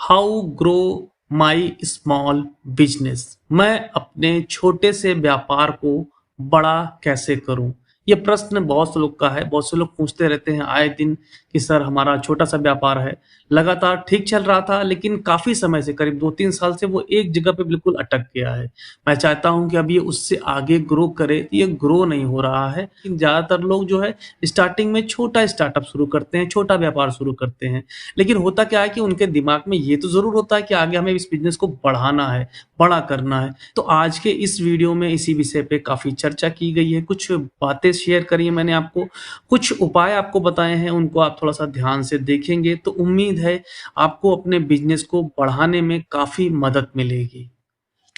How grow my small business. मैं अपने छोटे से व्यापार को बड़ा कैसे करूं? ये प्रश्न बहुत से लोग का है। बहुत से लोग पूछते रहते हैं आए दिन कि सर हमारा छोटा सा व्यापार है, लगातार ठीक चल रहा था लेकिन काफी समय से करीब 2-3 साल से वो एक जगह पे बिल्कुल अटक गया है। मैं चाहता हूं कि अब ये उससे आगे ग्रो करे, तो ये ग्रो नहीं हो रहा है। लेकिन ज्यादातर लोग जो है स्टार्टिंग में छोटा स्टार्टअप शुरू करते हैं, छोटा व्यापार शुरू करते हैं। लेकिन होता क्या है कि उनके दिमाग में ये तो ज़रूर होता है कि आगे हमें इस बिज़नेस को बढ़ाना है, बड़ा करना है। तो आज के इस वीडियो में इसी विषय पे काफ़ी चर्चा की गई है, कुछ बातें शेयर करी हैं मैंने आपको, कुछ उपाय आपको बताए हैं, उनको आप थोड़ा-सा ध्यान से देखेंगे तो उम्मीद है आपको अपने बिज़नेस को बढ़ाने में काफ़ी मदद मिलेगी।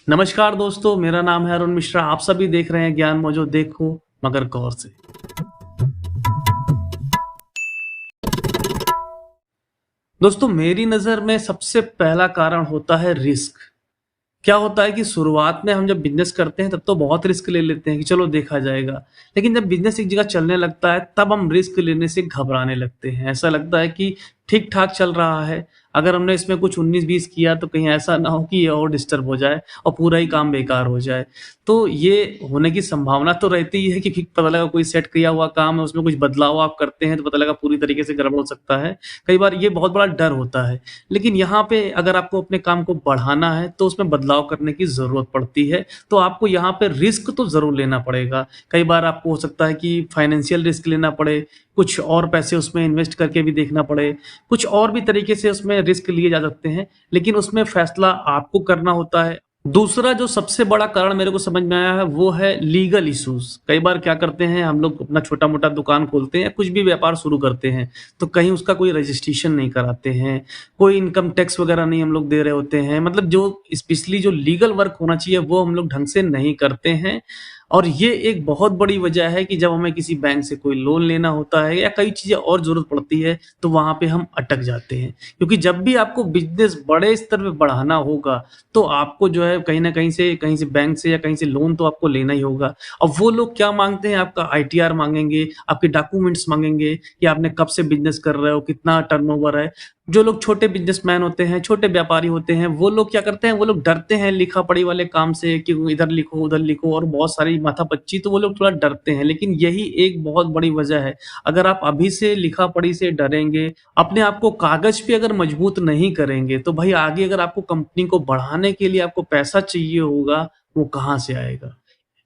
नमस्कार दोस्तों, मेरा नाम है अरुण मिश्रा, आप सभी देख रहे हैं ज्ञान मौजो देखो मगर गौर से। दोस्तों मेरी नज़र में सबसे पहला कारण होता है रिस्क। क्या होता है कि शुरुआत में हम जब बिज़नेस करते हैं तब तो बहुत रिस्क ले लेते हैं कि चलो देखा जाएगा। लेकिन जब बिज़नेस एक जगह चलने लगता है तब हम रिस्क लेने से घबराने लगते हैं। ऐसा लगता है कि ठीक-ठाक चल रहा है, अगर हमने इसमें कुछ 19-20 किया तो कहीं ऐसा ना हो कि ये और डिस्टर्ब हो जाए और पूरा ही काम बेकार हो जाए। तो ये होने की संभावना तो रहती ही है कि फिर पता लगा कोई सेट किया हुआ काम है, उसमें कुछ बदलाव आप करते हैं तो पता लगा पूरी तरीके से गड़बड़ हो सकता है। कई बार ये बहुत बड़ा डर होता है। लेकिन यहाँ पे अगर आपको अपने काम को बढ़ाना है तो उसमें बदलाव करने की ज़रूरत पड़ती है। तो आपको यहाँ पे रिस्क तो ज़रूर लेना पड़ेगा। कई बार आपको हो सकता है कि फाइनेंशियल रिस्क लेना पड़े, कुछ और पैसे उसमें इन्वेस्ट करके भी देखना पड़े, कुछ और भी तरीके से उसमें रिस्क लिए जा सकते हैं, लेकिन उसमें फैसला आपको करना होता है। दूसरा जो सबसे बड़ा कारण मेरे को समझ में आया है वो है लीगल इश्यूज़। कई बार क्या करते हैं हम लोग अपना छोटा-मोटा दुकान खोलते हैं या कुछ भी व्यापार शुरू करते हैं, तो कहीं उसका कोई रजिस्ट्रेशन नहीं कराते हैं, कोई इनकम टैक्स वगैरह नहीं हम लोग दे रहे होते हैं। मतलब जो स्पेशली जो लीगल वर्क होना चाहिए वो हम लोग ढंग से नहीं करते हैं। और ये एक बहुत बड़ी वजह है कि जब हमें किसी बैंक से कोई लोन लेना होता है या कई चीज़ें और ज़रूरत पड़ती है, तो वहाँ पे हम अटक जाते हैं। क्योंकि जब भी आपको बिज़नेस बड़े स्तर पे बढ़ाना होगा, तो आपको जो है कहीं से बैंक से या कहीं से लोन तो आपको लेना ही होगा। अब वो लोग क्या माँगते हैं, आपका आईटीआर माँगेंगे, आपके डॉक्यूमेंट्स माँगेंगे कि आपने कब से बिज़नेस कर रहे हो, कितना टर्नओवर है। जो लोग छोटे बिज़नेसमैन होते हैं, छोटे व्यापारी होते हैं, वो लोग क्या करते हैं, वो लोग डरते हैं लिखा-पढ़ी वाले काम से कि इधर लिखो, उधर लिखो और बहुत सारी माथापच्ची, तो वो लोग थोड़ा डरते हैं। लेकिन यही एक बहुत बड़ी वजह है। अगर आप अभी से लिखा-पढ़ी से डरेंगे, अपने आप को कागज़ पे अगर मजबूत नहीं करेंगे, तो भाई आगे अगर आपको कंपनी को बढ़ाने के लिए आपको पैसा चाहिए होगा, वो कहाँ से आएगा?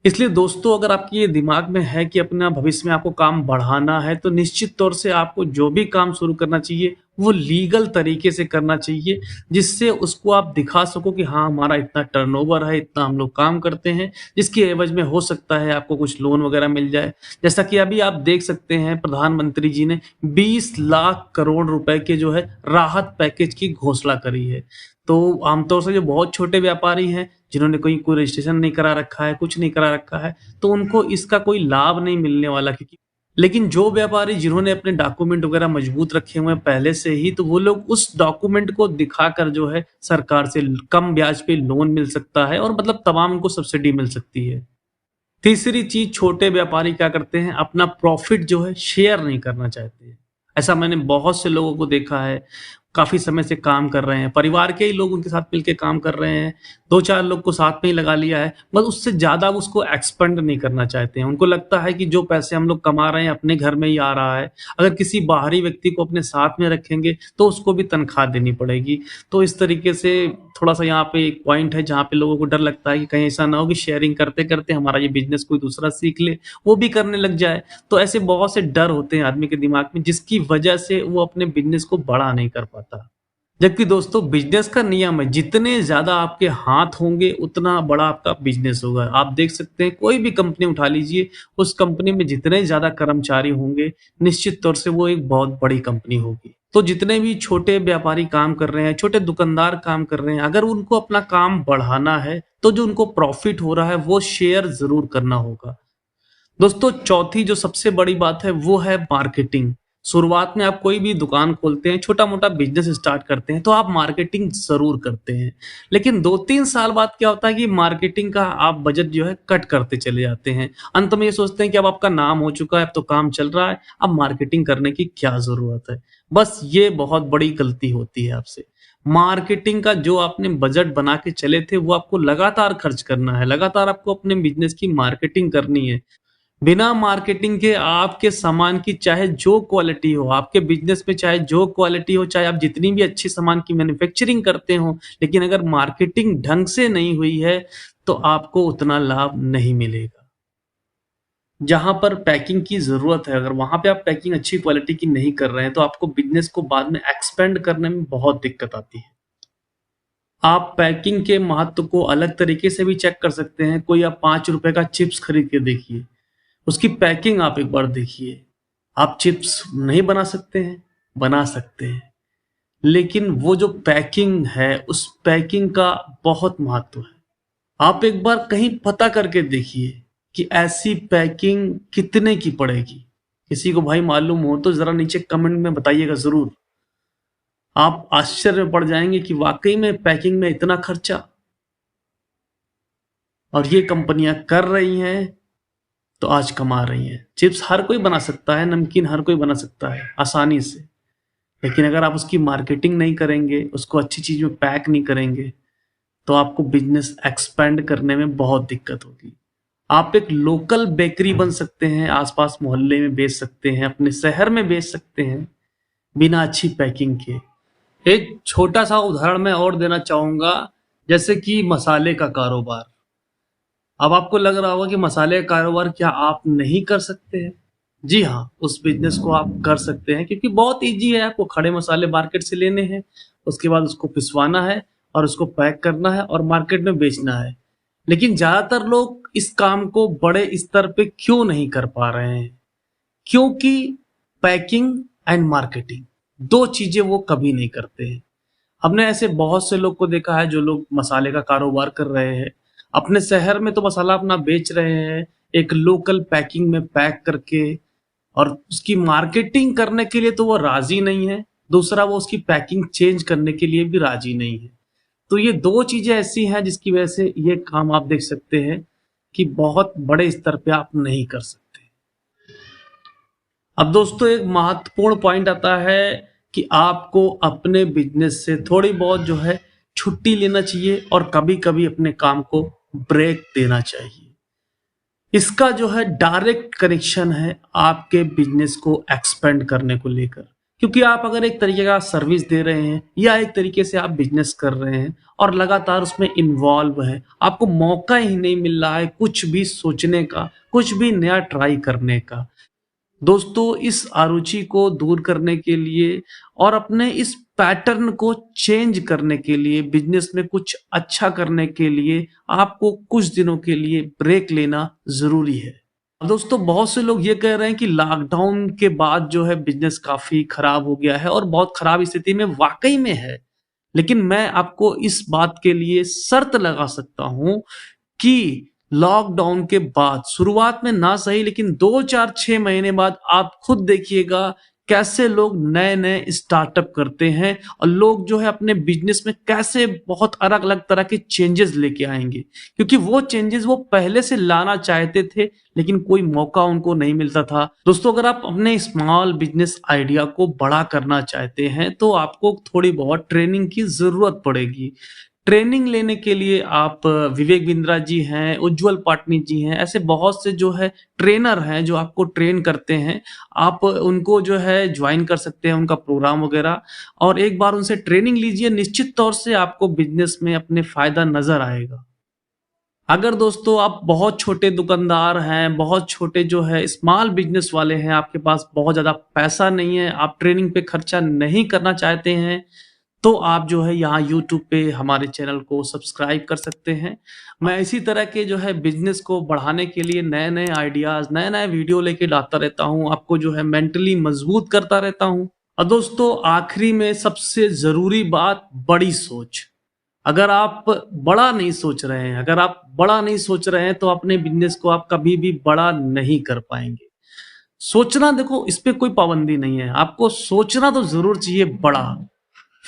इसलिए दोस्तों अगर आपके ये दिमाग में है कि अपना भविष्य में आपको काम बढ़ाना है, तो निश्चित तौर से आपको जो भी काम शुरू करना चाहिए, वो लीगल तरीके से करना चाहिए, जिससे उसको आप दिखा सको कि हाँ, हमारा इतना टर्नओवर है, इतना हम लोग काम करते हैं, जिसकी एवज़ में हो सकता है आपको कुछ लोन वगैरह मिल जाए। जैसा कि अभी आप देख सकते हैं प्रधानमंत्री जी ने 20 लाख करोड़ रुपए के जो है राहत पैकेज की घोषणा करी है। तो आमतौर से जो बहुत छोटे व्यापारी हैं, जिन्होंने कोई रजिस्ट्रेशन नहीं करा रखा है, कुछ नहीं करा रखा है, तो उनको इसका कोई लाभ नहीं मिलने वाला क्योंकि लेकिन जो व्यापारी जिन्होंने अपने डॉक्यूमेंट वगैरह मजबूत रखे हुए हैं पहले से ही, तो वो लोग उस डॉक्यूमेंट को दिखाकर जो है सरकार से कम ब्याज पे लोन मिल सकता है और मतलब तमाम उनको सब्सिडी मिल सकती है। तीसरी चीज़ छोटे व्यापारी क्या करते हैं, अपना प्रॉफ़िट जो है शेयर नहीं करना चाहते हैं। ऐसा मैंने बहुत से लोगों को देखा है, काफ़ी समय से काम कर रहे हैं, परिवार के ही लोग उनके साथ मिलके काम कर रहे हैं, 2-4 लोग को साथ में ही लगा लिया है, बस उससे ज़्यादा उसको एक्सपेंड नहीं करना चाहते हैं। उनको लगता है कि जो पैसे हम लोग कमा रहे हैं अपने घर में ही आ रहा है, अगर किसी बाहरी व्यक्ति को अपने साथ में रखेंगे, तो उसको भी तनख्वाह देनी पड़ेगी। तो इस तरीके से थोड़ा-सा यहाँ पे एक पॉइंट है जहाँ पे लोगों को डर लगता है कि कहीं ऐसा ना हो कि शेयरिंग करते-करते हमारा ये बिज़नेस कोई दूसरा सीख ले, वो भी करने लग जाए। तो ऐसे बहुत से डर होते हैं आदमी के दिमाग में जिसकी वजह से वो अपने बिज़नेस को बड़ा नहीं कर पाता। जबकि दोस्तों बिज़नेस का नियम है, जितने ज़्यादा आपके हाथ होंगे उतना बड़ा आपका बिज़नेस होगा। आप देख सकते हैं कोई भी कंपनी उठा लीजिए, उस कंपनी में जितने ज़्यादा कर्मचारी होंगे, निश्चित तौर से वो एक बहुत बड़ी कंपनी होगी। तो जितने भी छोटे व्यापारी काम कर रहे हैं, छोटे दुकानदार काम कर रहे हैं, अगर उनको अपना काम बढ़ाना है, तो जो उनको प्रॉफ़िट हो रहा है वो शेयर ज़रूर करना होगा। दोस्तों चौथी जो सबसे बड़ी बात है वो है मार्केटिंग। शुरुआत में आप कोई भी दुकान खोलते हैं, छोटा-मोटा बिज़नेस स्टार्ट करते हैं, तो आप मार्केटिंग ज़रूर करते हैं। लेकिन 2-3 साल बाद क्या होता है कि मार्केटिंग का आप बजट जो है कट करते चले जाते हैं। अंत में ये सोचते हैं कि अब आपका नाम हो चुका है, अब तो काम चल रहा है, अब मार्केटिंग करने की क्या ज़रूरत है? बस ये बहुत बड़ी गलती होती है आपसे। मार्केटिंग का जो आपने बजट बना के चले थे वो आपको लगातार खर्च करना है, लगातार आपको अपने बिजनेस की मार्केटिंग करनी है। बिना मार्केटिंग के आपके सामान की चाहे जो क्वालिटी हो, आपके बिजनेस में चाहे जो क्वालिटी हो, चाहे आप जितनी भी अच्छी सामान की मैन्युफैक्चरिंग करते हो, लेकिन अगर मार्केटिंग ढंग से नहीं हुई है तो आपको उतना लाभ नहीं मिलेगा। जहां पर पैकिंग की जरूरत है, अगर वहां पे आप पैकिंग अच्छी क्वालिटी की नहीं कर रहे हैं तो आपको बिजनेस को बाद में एक्सपेंड करने में बहुत दिक्कत आती है। आप पैकिंग के महत्व को अलग तरीके से भी चेक कर सकते हैं। कोई आप ₹5 का चिप्स खरीद के देखिए, उसकी पैकिंग आप एक बार देखिए। आप चिप्स नहीं बना सकते हैं? बना सकते हैं, लेकिन वो जो पैकिंग है, उस पैकिंग का बहुत महत्व है। आप एक बार कहीं पता करके देखिए कि ऐसी पैकिंग कितने की पड़ेगी। किसी को भाई मालूम हो तो जरा नीचे कमेंट में बताइएगा जरूर। आप आश्चर्य में पड़ जाएंगे कि वाकई में पैकिंग में इतना खर्चा, और ये कंपनियां कर रही हैं तो आज कमा रही हैं। चिप्स हर कोई बना सकता है, नमकीन हर कोई बना सकता है आसानी से, लेकिन अगर आप उसकी मार्केटिंग नहीं करेंगे, उसको अच्छी चीज में पैक नहीं करेंगे, तो आपको बिजनेस एक्सपेंड करने में बहुत दिक्कत होगी। आप एक लोकल बेकरी बन सकते हैं, आसपास मोहल्ले में बेच सकते हैं, अपने शहर में बेच सकते हैं, बिना अच्छी पैकिंग के। एक छोटा सा उदाहरण मैं और देना चाहूंगा, जैसे कि मसाले का कारोबार। अब आपको लग रहा होगा कि मसाले का कारोबार क्या आप नहीं कर सकते हैं? जी हाँ, उस बिजनेस को आप कर सकते हैं, क्योंकि बहुत इजी है। आपको खड़े मसाले मार्केट से लेने हैं, उसके बाद उसको पिसवाना है और उसको पैक करना है और मार्केट में बेचना है। लेकिन ज्यादातर लोग इस काम को बड़े स्तर पे क्यों नहीं कर पा रहे हैं? क्योंकि पैकिंग एंड मार्केटिंग दो चीजें वो कभी नहीं करते हैं। हमने ऐसे बहुत से लोग को देखा है जो लोग मसाले का कारोबार कर रहे हैं, अपने शहर में तो मसाला अपना बेच रहे हैं एक लोकल पैकिंग में पैक करके, और उसकी मार्केटिंग करने के लिए तो वो राजी नहीं है, दूसरा वो उसकी पैकिंग चेंज करने के लिए भी राजी नहीं है। तो ये दो चीजें ऐसी हैं जिसकी वजह से ये काम आप देख सकते हैं कि बहुत बड़े स्तर पे आप नहीं कर सकते। अब दोस्तों एक महत्वपूर्ण पॉइंट आता है कि आपको अपने बिजनेस से थोड़ी बहुत जो है छुट्टी लेना चाहिए और कभी कभी अपने काम को ब्रेक देना चाहिए। इसका जो है डायरेक्ट कनेक्शन है आपके बिजनेस को एक्सपेंड करने को लेकर, क्योंकि आप अगर एक तरीके का सर्विस दे रहे हैं या एक तरीके से आप बिजनेस कर रहे हैं और लगातार उसमें इन्वॉल्व है, आपको मौका ही नहीं मिल रहा है कुछ भी सोचने का, कुछ भी नया ट्राई करने का। दोस्तों इस अरुचि को दूर करने के लिए और अपने इस पैटर्न को चेंज करने के लिए, बिजनेस में कुछ अच्छा करने के लिए आपको कुछ दिनों के लिए ब्रेक लेना जरूरी है। अब दोस्तों बहुत से लोग ये कह रहे हैं कि लॉकडाउन के बाद जो है बिजनेस काफी खराब हो गया है, और बहुत खराब स्थिति में वाकई में है। लेकिन मैं आपको इस बात के लिए शर्त लगा सकता हूं कि लॉकडाउन के बाद शुरुआत में ना सही, लेकिन 2 4 6 महीने बाद आप खुद देखिएगा कैसे लोग नए नए स्टार्टअप करते हैं और लोग जो है अपने बिजनेस में कैसे बहुत अलग अलग तरह के चेंजेस लेके आएंगे, क्योंकि वो चेंजेस वो पहले से लाना चाहते थे लेकिन कोई मौका उनको नहीं मिलता था। दोस्तों अगर आप अपने स्मॉल बिजनेस आइडिया को बड़ा करना चाहते हैं तो आपको थोड़ी बहुत ट्रेनिंग की जरूरत पड़ेगी। ट्रेनिंग लेने के लिए आप विवेक बिंद्रा जी हैं, उज्जवल पाटनी जी हैं, ऐसे बहुत से जो है ट्रेनर हैं जो आपको ट्रेन करते हैं। आप उनको जो है ज्वाइन कर सकते हैं, उनका प्रोग्राम वगैरह, और एक बार उनसे ट्रेनिंग लीजिए, निश्चित तौर से आपको बिजनेस में अपने फायदा नजर आएगा। अगर दोस्तों आप बहुत छोटे दुकानदार हैं, बहुत छोटे जो है स्मॉल बिजनेस वाले हैं, आपके पास बहुत ज्यादा पैसा नहीं है, आप ट्रेनिंग पे खर्चा नहीं करना चाहते हैं, तो आप जो है यहाँ यूट्यूब पे हमारे चैनल को सब्सक्राइब कर सकते हैं। मैं इसी तरह के जो है बिजनेस को बढ़ाने के लिए नए नए आइडियाज, नए नए वीडियो लेके लाता रहता हूँ, आपको जो है मेंटली मजबूत करता रहता हूँ। और दोस्तों आखिरी में सबसे जरूरी बात, बड़ी सोच। अगर आप बड़ा नहीं सोच रहे हैं, अगर आप बड़ा नहीं सोच रहे हैं तो अपने बिजनेस को आप कभी भी बड़ा नहीं कर पाएंगे। सोचना, देखो इस पे कोई पाबंदी नहीं है, आपको सोचना तो जरूर चाहिए बड़ा,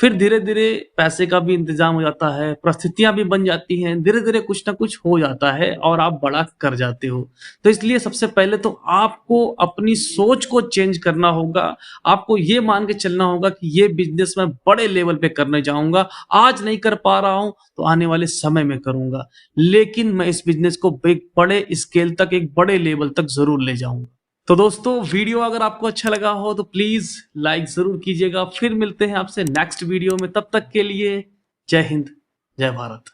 फिर धीरे-धीरे पैसे का भी इंतज़ाम हो जाता है, परिस्थितियाँ भी बन जाती हैं, धीरे-धीरे कुछ न कुछ हो जाता है और आप बड़ा कर जाते हो। तो इसलिए सबसे पहले तो आपको अपनी सोच को चेंज करना होगा। आपको ये मान के चलना होगा कि ये बिज़नेस मैं बड़े लेवल पे करने जाऊँगा। आज नहीं कर पा रहा हूँ, तो आने वाले समय में करूँगा। लेकिन मैं इस बिज़नेस को एक बड़े स्केल तक, एक बड़े लेवल तक ज़रूर ले जाऊँगा। तो दोस्तों वीडियो अगर आपको अच्छा लगा हो तो प्लीज लाइक जरूर कीजिएगा। फिर मिलते हैं आपसे नेक्स्ट वीडियो में, तब तक के लिए जय हिंद, जय भारत।